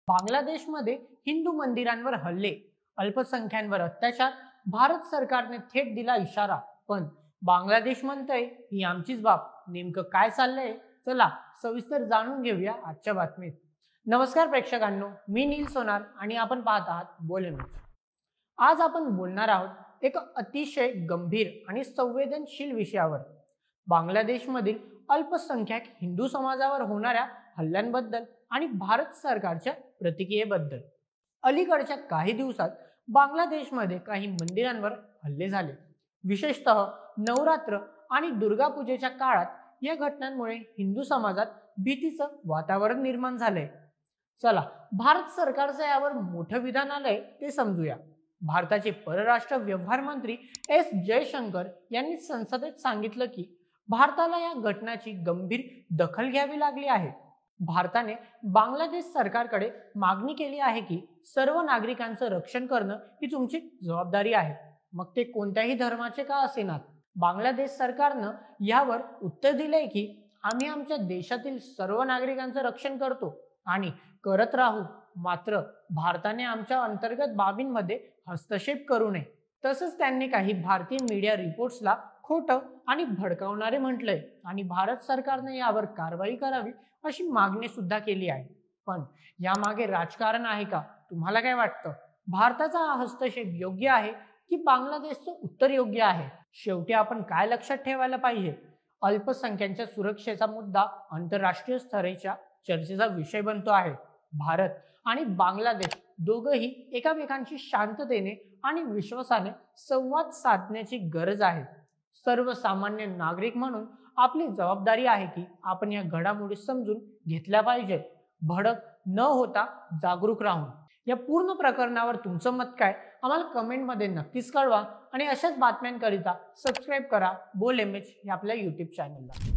बांगलादेशमध्ये हिंदू मंदिरांवर हल्ले, अल्पसंख्यांवर अत्याचार, भारत सरकारने थेट दिला इशारा. पण बांगलादेश म्हणतंय ही आमचीच बाब. नेमकं काय चाललंय? चला सविस्तर जाणून घेऊया आजच्या बातमीत. नमस्कार प्रेक्षकांनो, मी नील सोनार आणि आपण पाहत आहात बोलेमिज. आज आपण बोलणार आहोत एक अतिशय गंभीर आणि संवेदनशील विषयावर. बांगलादेशमधील अल्पसंख्याक हिंदू समाजावर होणाऱ्या हल्ल्यांबद्दल आणि भारत सरकारच्या प्रतिक्रियेबद्दल. अलीकडच्या काही दिवसात बांगलादेशमध्ये काही मंदिरांवर हल्ले झाले. विशेषतः नवरात्र आणि दुर्गा पूजेच्या काळात या घटनांमुळे हिंदू समाजात भीतीचं वातावरण निर्माण झालंय. चला भारत सरकारचं यावर मोठं विधान आलंय ते समजूया. भारताचे परराष्ट्र व्यवहार मंत्री एस जयशंकर यांनी संसदेत सांगितलं की भारताला या घटनाची गंभीर दखल घ्यावी लागली आहे. भारताने बांगलादेश सरकारकडे मागणी केली आहे की सर्व नागरिकांचं रक्षण करणं ही तुमची जबाबदारी आहे, मग ते कोणत्याही धर्माचे का असेनात. बांगलादेश सरकारनं यावर उत्तर दिलंय की आम्ही आमच्या देशातील सर्व नागरिकांचं रक्षण करतो आणि करत राहू, मात्र भारताने आमच्या अंतर्गत बाबींमध्ये हस्तक्षेप करू नये. तसंच त्यांनी काही भारतीय मीडिया रिपोर्ट्सला खोटं आणि भडकावणारे म्हटलंय आणि भारत सरकारने यावर कारवाई करावी अशी मागणी सुद्धा केली आहे. पण यामागे राजकारण आहे का? तुम्हाला काय वाटतं? भारताचा हा हस्तक्षेप योग्य आहे की बांगलादेशचं उत्तर योग्य आहे? शेवटी आपण काय लक्षात ठेवायला पाहिजे? अल्पसंख्यांच्या सुरक्षेचा मुद्दा आंतरराष्ट्रीय स्तराच्या चर्चेचा विषय बनतो आहे. भारत आणि बांगलादेश दोघंही एकामेकांशी शांततेने आणि विश्वासाने संवाद साधण्याची गरज आहे. सर्वसामान्य नागरिक म्हणून आपली जबाबदारी आहे की आपण या घडामोडी समजून घेतल्या पाहिजेत, भडक न होता जागरूक राहून. या पूर्ण प्रकरणावर तुमचं मत काय आम्हाला कमेंटमध्ये नक्कीच कळवा आणि अशाच बातम्यांकरिता सबस्क्राईब करा बोलेमिज या आपल्या YouTube चॅनलला.